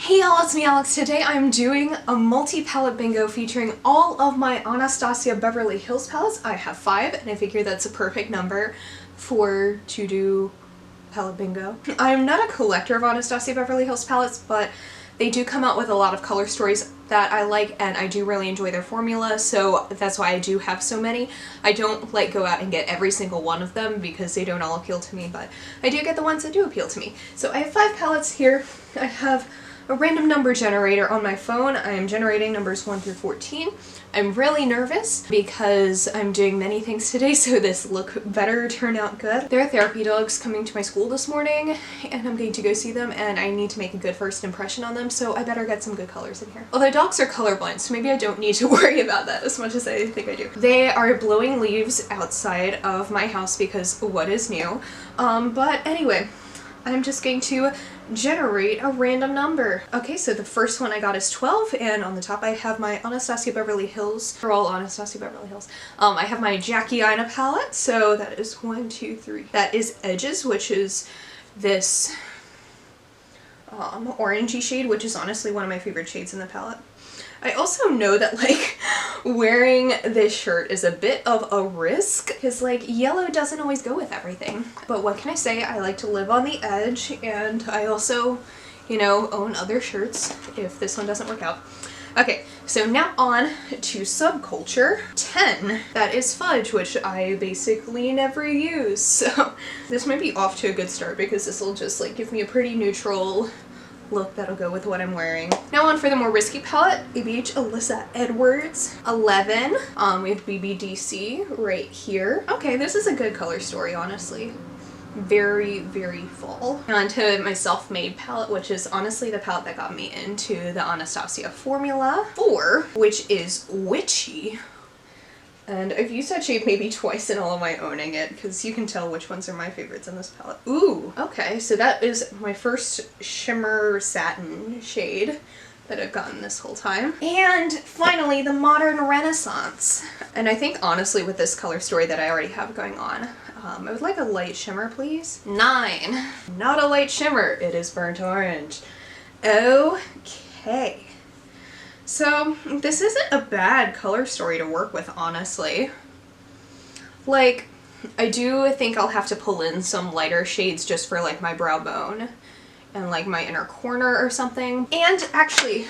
Hey y'all, it's me Alex. Today I'm doing a multi-palette bingo featuring all of my Anastasia Beverly Hills palettes. I have 5 and I figure that's a perfect number to do palette bingo. I'm not a collector of Anastasia Beverly Hills palettes, but they do come out with a lot of color stories that I like and I do really enjoy their formula, so that's why I do have so many. I don't go out and get every single one of them because they don't all appeal to me, but I do get the ones that do appeal to me. So I have 5 palettes here. I have a random number generator on my phone. I am generating numbers 1 through 14. I'm really nervous because I'm doing many things today, so this look better turn out good. There are therapy dogs coming to my school this morning and I'm going to go see them and I need to make a good first impression on them, so I better get some good colors in here. Although dogs are colorblind, so maybe I don't need to worry about that as much as I think I do. They are blowing leaves outside of my house because what is new? But anyway, I'm just going to generate a random number. Okay, so the first one I got is 12, and on the top I have my Anastasia Beverly Hills. They're all Anastasia Beverly Hills. I have my Jackie Ina palette, so that is 1, 2, 3. That is Edges, which is this orangey shade, which is honestly one of my favorite shades in the palette. I also know that wearing this shirt is a bit of a risk because yellow doesn't always go with everything. But what can I say? I like to live on the edge, and I also, own other shirts if this one doesn't work out. Okay, so now on to Subculture. 10. That is Fudge, which I basically never use. So this might be off to a good start because this will just give me a pretty neutral look that'll go with what I'm wearing. Now on for the more risky palette, ABH Alyssa Edwards. 11. We have BBDC right here. Okay, this is a good color story, honestly. Very, very fall. And onto my self-made palette, which is honestly the palette that got me into the Anastasia formula. 4, which is Witchy. And I've used that shade maybe twice in all of my owning it, because you can tell which ones are my favorites in this palette. Ooh, okay, so that is my first shimmer satin shade that I've gotten this whole time. And finally, the Modern Renaissance. And I think honestly with this color story that I already have going on, I would like a light shimmer, please. 9. Not a light shimmer, it is burnt orange. Okay. So, this isn't a bad color story to work with, honestly. I do think I'll have to pull in some lighter shades just for my brow bone and my inner corner or something. And actually,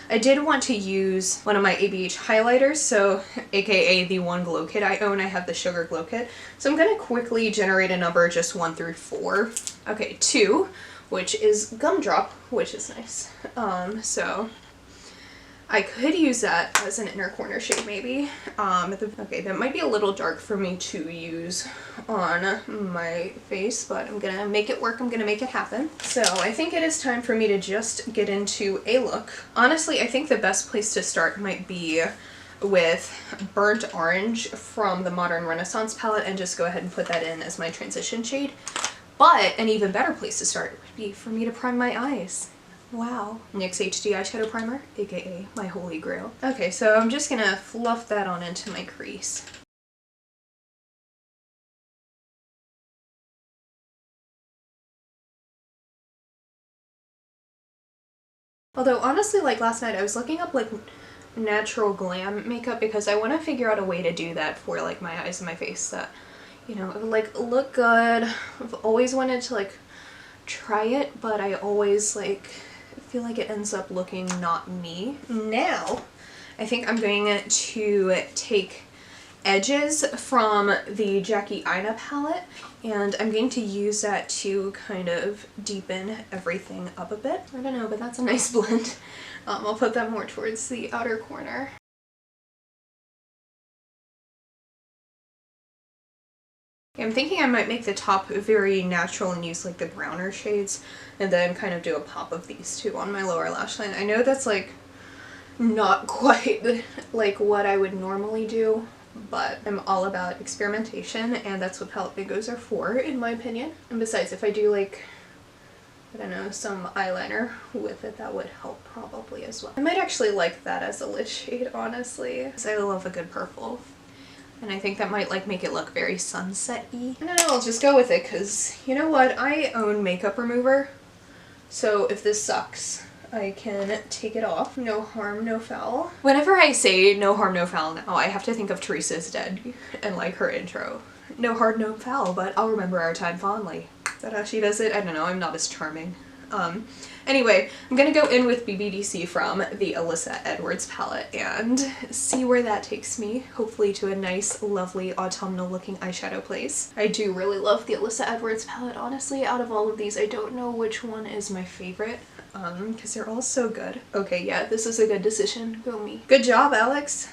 I did want to use one of my ABH highlighters, so aka the one glow kit I own. I have the Sugar Glow Kit. So I'm gonna quickly generate a number just 1 through 4. Okay, 2, which is Gumdrop, which is nice. So I could use that as an inner corner shade maybe. Okay, that might be a little dark for me to use on my face, but I'm gonna make it work. I'm gonna make it happen. So I think it is time for me to just get into a look. Honestly, I think the best place to start might be with Burnt Orange from the Modern Renaissance palette and just go ahead and put that in as my transition shade. But an even better place to start would be for me to prime my eyes. Wow. NYX HD eyeshadow primer, aka my holy grail. Okay, so I'm just gonna fluff that on into my crease. Although honestly, last night I was looking up natural glam makeup because I want to figure out a way to do that for my eyes and my face that, it would look good. I've always wanted to try it, but I always feel like it ends up looking not me. Now, I think I'm going to take Edges from the Jackie Ina palette, and I'm going to use that to kind of deepen everything up a bit. I don't know, but that's a nice blend. I'll put that more towards the outer corner. I'm thinking I might make the top very natural and use the browner shades and then kind of do a pop of these two on my lower lash line. I know that's not quite what I would normally do, but I'm all about experimentation and that's what palette bingos are for, in my opinion. And besides, if I do I don't know, some eyeliner with it, that would help probably as well. I might actually like that as a lid shade, honestly, because I love a good purple. And I think that might make it look very sunset-y. I don't know, I'll just go with it because you know what? I own makeup remover. So if this sucks, I can take it off. No harm, no foul. Whenever I say no harm, no foul now, I have to think of Teresa's Dead and like her intro. No hard, no foul, but I'll remember our time fondly. Is that how she does it? I don't know, I'm not as charming. Anyway, I'm gonna go in with BBDC from the Alyssa Edwards palette and see where that takes me. Hopefully to a nice, lovely, autumnal looking eyeshadow place. I do really love the Alyssa Edwards palette. Honestly, out of all of these, I don't know which one is my favorite. Because they're all so good. Okay, yeah, this is a good decision. Go me. Good job, Alex.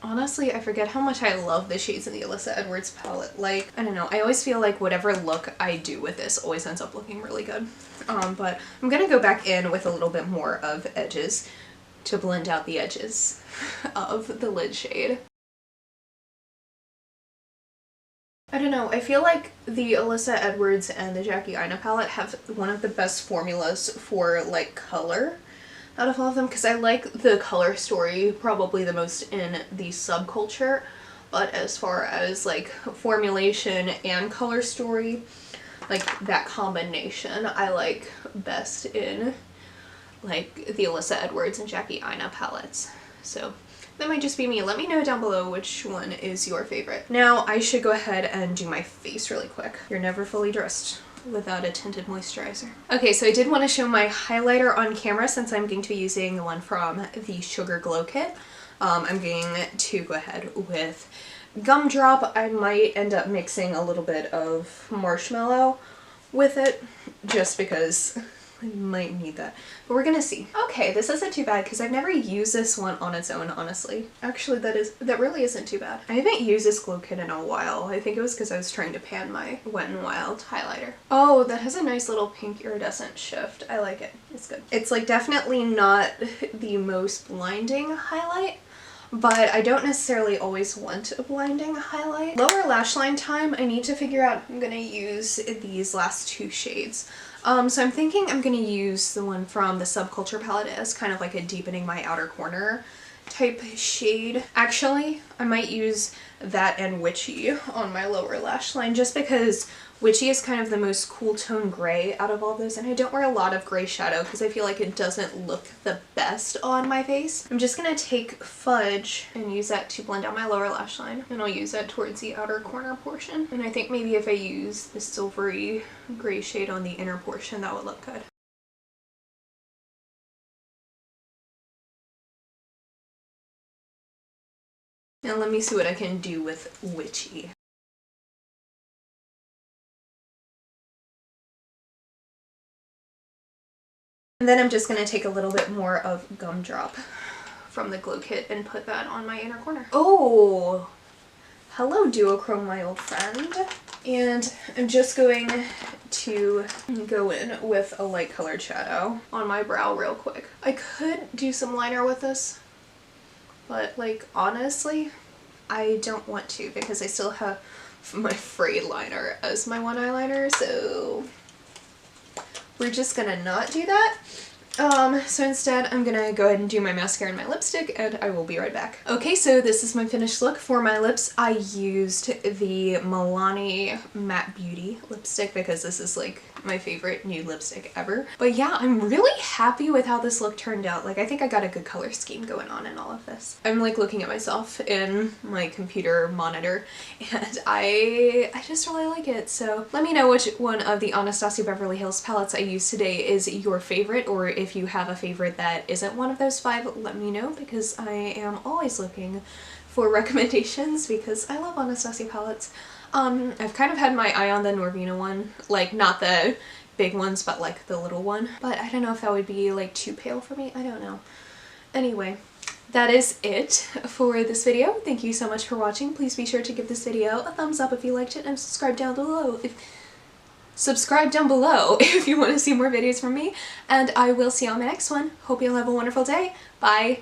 Honestly, I forget how much I love the shades in the Alyssa Edwards palette. Like, I don't know, I always feel like whatever look I do with this always ends up looking really good. But I'm gonna go back in with a little bit more of edges to blend out the edges of the lid shade. I don't know, I feel like the Alyssa Edwards and the Jackie Aina palette have one of the best formulas for like color out of all of them, because I like the color story probably the most in the subculture, but as far as like formulation and color story, like that combination I like best in like the Alyssa Edwards and Jackie Aina palettes. So that might just be me. Let me know down below which one is your favorite. Now I should go ahead and do my face really quick. You're never fully dressed without a tinted moisturizer. Okay, so I did want to show my highlighter on camera since I'm going to be using the one from the Sugar Glow Kit. I'm going to go ahead with Gumdrop. I might end up mixing a little bit of Marshmallow with it just because I might need that, but we're gonna see. Okay, this isn't too bad because I've never used this one on its own, honestly. Actually, that really isn't too bad. I haven't used this glow kit in a while. I think it was because I was trying to pan my Wet n Wild highlighter. Oh, that has a nice little pink iridescent shift. I like it. It's good. It's like definitely not the most blinding highlight, but I don't necessarily always want a blinding highlight. Lower lash line time, I need to figure out if I'm gonna use these last two shades. So I'm thinking I'm gonna use the one from the Subculture palette as kind of like a deepening my outer corner type shade. Actually, I might use that and Witchy on my lower lash line just because Witchy is kind of the most cool tone gray out of all those, and I don't wear a lot of gray shadow because I feel like it doesn't look the best on my face. I'm just gonna take Fudge and use that to blend out my lower lash line, and I'll use that towards the outer corner portion. And I think maybe if I use the silvery gray shade on the inner portion, that would look good. Now let me see what I can do with Witchy. And then I'm just going to take a little bit more of Gumdrop from the Glow Kit and put that on my inner corner. Oh! Hello Duochrome, my old friend. And I'm just going to go in with a light colored shadow on my brow real quick. I could do some liner with this, but like honestly, I don't want to because I still have my frayed liner as my one eyeliner, so we're just gonna not do that. So instead I'm gonna go ahead and do my mascara and my lipstick, and I will be right back. Okay, so this is my finished look. For my lips, I used the Milani Matte Beauty lipstick because this is like my favorite nude lipstick ever. But yeah, I'm really happy with how this look turned out. Like, I think I got a good color scheme going on in all of this. I'm like looking at myself in my computer monitor, and I just really like it. So let me know which one of the Anastasia Beverly Hills palettes I used today is your favorite, or if you have a favorite that isn't one of those 5, let me know because I am always looking for recommendations because I love Anastasia palettes. I've kind of had my eye on the Norvina one, like not the big ones, but like the little one. But I don't know if that would be like too pale for me. I don't know. Anyway, that is it for this video. Thank you so much for watching. Please be sure to give this video a thumbs up if you liked it, and subscribe down below if you want to see more videos from me. And I will see you on my next one. Hope you'll have a wonderful day. Bye!